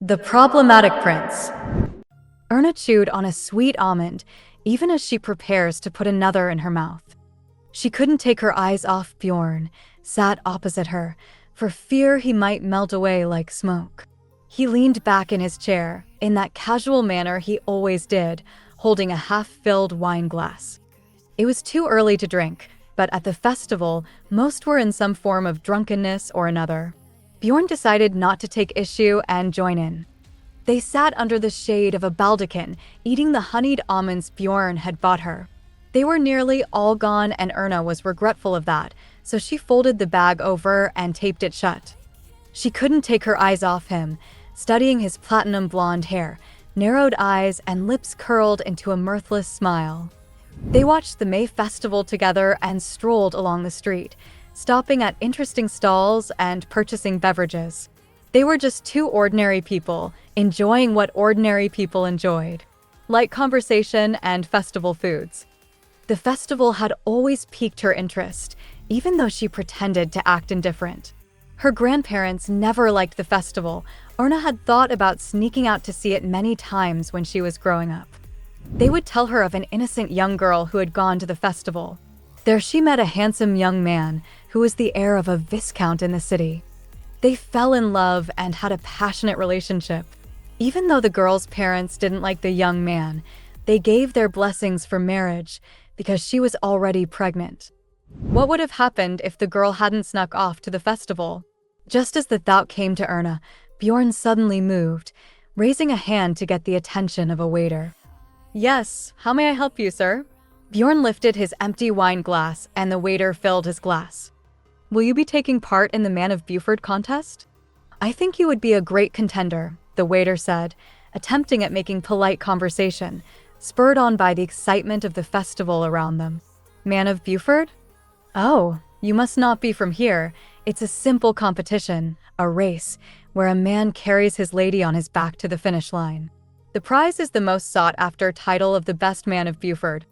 The problematic prince. Erna chewed on a sweet almond, even as she prepares to put another in her mouth. She couldn't take her eyes off Bjorn, sat opposite her, for fear he might melt away like smoke. He leaned back in his chair, in that casual manner he always did, holding a half-filled wine glass. It was too early to drink, but at the festival, most were in some form of drunkenness or another. Bjorn decided not to take issue and join in. They sat under the shade of a baldachin, eating the honeyed almonds Bjorn had bought her. They were nearly all gone and Erna was regretful of that, so she folded the bag over and taped it shut. She couldn't take her eyes off him, studying his platinum blonde hair, narrowed eyes and lips curled into a mirthless smile. They watched the May festival together and strolled along the street, stopping at interesting stalls and purchasing beverages. They were just two ordinary people, enjoying what ordinary people enjoyed, light conversation and festival foods. The festival had always piqued her interest, even though she pretended to act indifferent. Her grandparents never liked the festival. Erna had thought about sneaking out to see it many times when she was growing up. They would tell her of an innocent young girl who had gone to the festival. There she met a handsome young man who was the heir of a viscount in the city. They fell in love and had a passionate relationship. Even though the girl's parents didn't like the young man, they gave their blessings for marriage because she was already pregnant. What would have happened if the girl hadn't snuck off to the festival? Just as the thought came to Erna, Bjorn suddenly moved, raising a hand to get the attention of a waiter. "Yes, how may I help you, sir?" Bjorn lifted his empty wine glass and the waiter filled his glass. "Will you be taking part in the Man of Buford contest?" "I think you would be a great contender," the waiter said, attempting at making polite conversation, spurred on by the excitement of the festival around them. "Man of Buford? Oh, you must not be from here. It's a simple competition, a race, where a man carries his lady on his back to the finish line. The prize is the most sought-after title of the Best Man of Buford."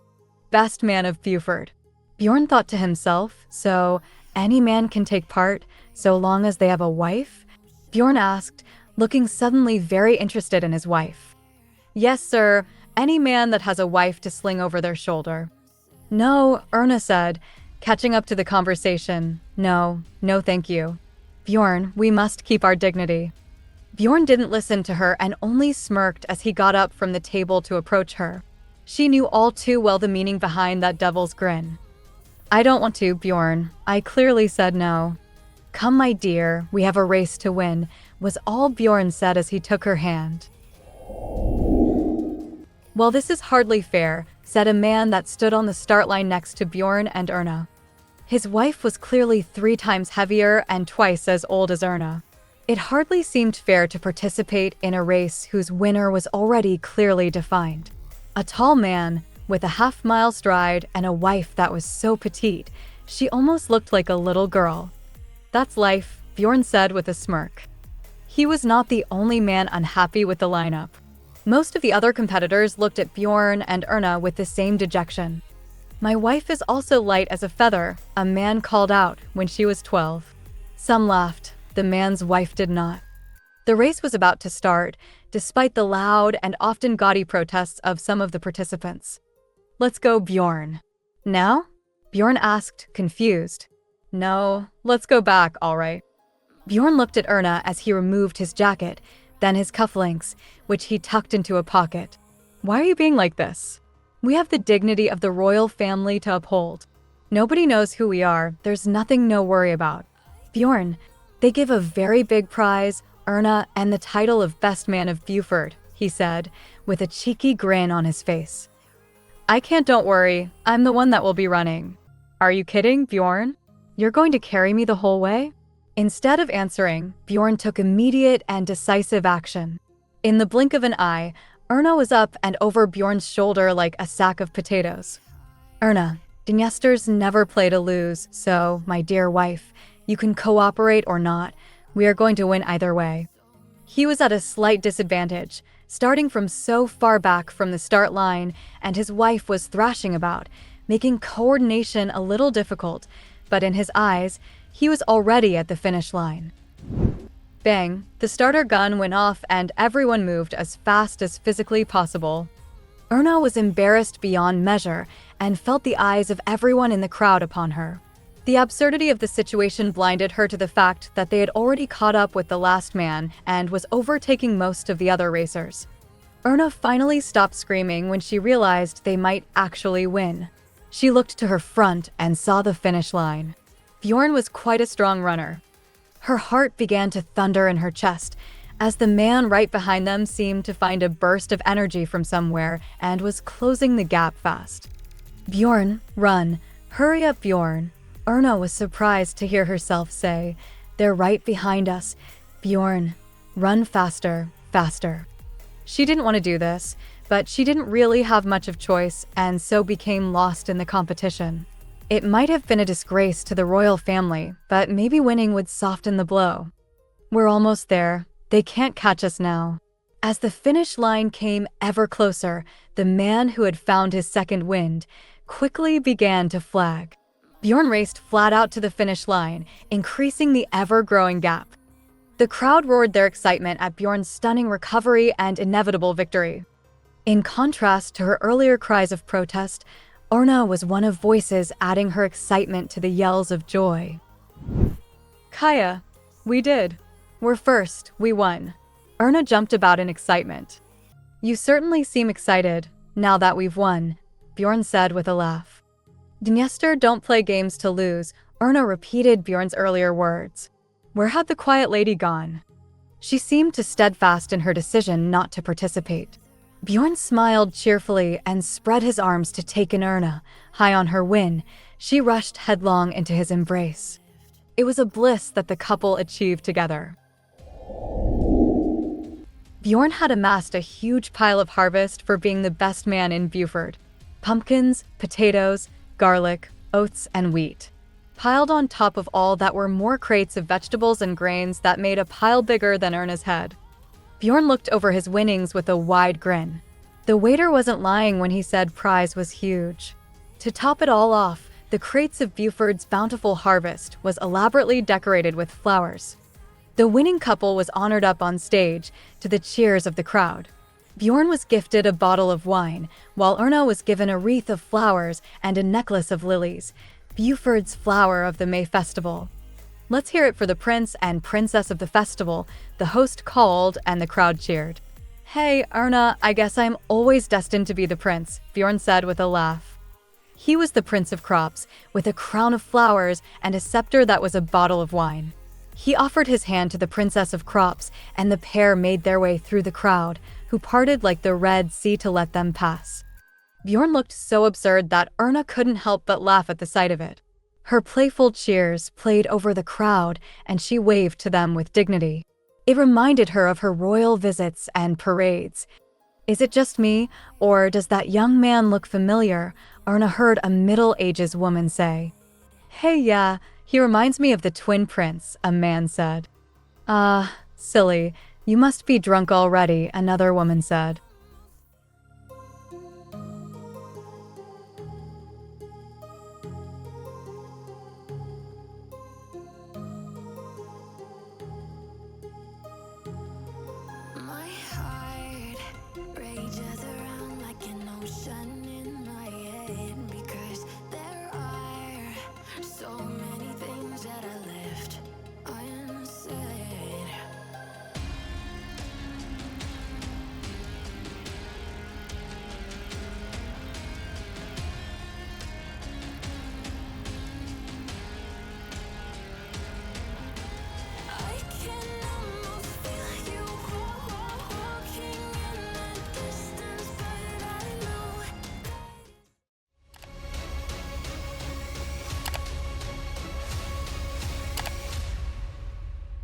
Best Man of Buford. Bjorn thought to himself, so any man can take part, so long as they have a wife? Bjorn asked, looking suddenly very interested in his wife. "Yes, sir, any man that has a wife to sling over their shoulder." "No," Erna said, catching up to the conversation. No, thank you." "Bjorn, we must keep our dignity." Bjorn didn't listen to her and only smirked as he got up from the table to approach her. She knew all too well the meaning behind that devil's grin. "I don't want to, Bjorn. I clearly said no." "Come, my dear, we have a race to win," was all Bjorn said as he took her hand. "Well, this is hardly fair," said a man that stood on the start line next to Bjorn and Erna. His wife was clearly 3 times heavier and twice as old as Erna. It hardly seemed fair to participate in a race whose winner was already clearly defined. A tall man, with a half-mile stride and a wife that was so petite, she almost looked like a little girl. "That's life," Bjorn said with a smirk. He was not the only man unhappy with the lineup. Most of the other competitors looked at Bjorn and Erna with the same dejection. "My wife is also light as a feather," a man called out when she was 12. Some laughed. The man's wife did not. The race was about to start, despite the loud and often gaudy protests of some of the participants. "Let's go, Bjorn." "Now?" Bjorn asked, confused. "No, let's go back, all right." Bjorn looked at Erna as he removed his jacket, then his cufflinks, which he tucked into a pocket. "Why are you being like this? We have the dignity of the royal family to uphold. Nobody knows who we are. There's nothing no worry about." "Bjorn, they give a very big prize, Erna, and the title of Best Man of Buford," he said, with a cheeky grin on his face. "I can't, don't worry. I'm the one that will be running." "Are you kidding, Bjorn? You're going to carry me the whole way?" Instead of answering, Bjorn took immediate and decisive action. In the blink of an eye, Erna was up and over Bjorn's shoulder like a sack of potatoes. "Erna, Dniesters never play to lose, so, my dear wife, you can cooperate or not. We are going to win either way." He was at a slight disadvantage, starting from so far back from the start line, and his wife was thrashing about, making coordination a little difficult, but in his eyes, he was already at the finish line. Bang, the starter gun went off and everyone moved as fast as physically possible. Erna was embarrassed beyond measure and felt the eyes of everyone in the crowd upon her. The absurdity of the situation blinded her to the fact that they had already caught up with the last man and was overtaking most of the other racers. Erna finally stopped screaming when she realized they might actually win. She looked to her front and saw the finish line. Bjorn was quite a strong runner. Her heart began to thunder in her chest as the man right behind them seemed to find a burst of energy from somewhere and was closing the gap fast. "Bjorn, run. Hurry up, Bjorn." Erna was surprised to hear herself say, "They're right behind us. Bjorn, run faster, faster." She didn't want to do this, but she didn't really have much of choice and so became lost in the competition. It might have been a disgrace to the royal family, but maybe winning would soften the blow. "We're almost there. They can't catch us now." As the finish line came ever closer, the man who had found his second wind quickly began to flag. Bjorn raced flat out to the finish line, increasing the ever-growing gap. The crowd roared their excitement at Bjorn's stunning recovery and inevitable victory. In contrast to her earlier cries of protest, Erna was one of voices adding her excitement to the yells of joy. "Kaya, we did. We're first, we won." Erna jumped about in excitement. "You certainly seem excited, now that we've won," Bjorn said with a laugh. "Dniester don't play games to lose," Erna repeated Bjorn's earlier words. Where had the quiet lady gone? She seemed to steadfast in her decision not to participate. Bjorn smiled cheerfully and spread his arms to take in Erna. High on her win, she rushed headlong into his embrace. It was a bliss that the couple achieved together. Bjorn had amassed a huge pile of harvest for being the best man in Buford. Pumpkins, potatoes, garlic, oats, and wheat. Piled on top of all that were more crates of vegetables and grains that made a pile bigger than Erna's head. Bjorn looked over his winnings with a wide grin. The waiter wasn't lying when he said prize was huge. To top it all off, the crates of Buford's bountiful harvest was elaborately decorated with flowers. The winning couple was honored up on stage to the cheers of the crowd. Bjorn was gifted a bottle of wine, while Erna was given a wreath of flowers and a necklace of lilies, Buford's flower of the May festival. "Let's hear it for the prince and princess of the festival," the host called and the crowd cheered. "Hey, Erna, I guess I'm always destined to be the prince," Bjorn said with a laugh. He was the prince of crops, with a crown of flowers and a scepter that was a bottle of wine. He offered his hand to the princess of crops, and the pair made their way through the crowd, who parted like the Red Sea to let them pass. Bjorn looked so absurd that Erna couldn't help but laugh at the sight of it. Her playful cheers played over the crowd, and she waved to them with dignity. It reminded her of her royal visits and parades. "Is it just me, or does that young man look familiar?" Erna heard a middle-aged woman say. "Hey, yeah, he reminds me of the twin prince," a man said. "Ah, silly, you must be drunk already," another woman said.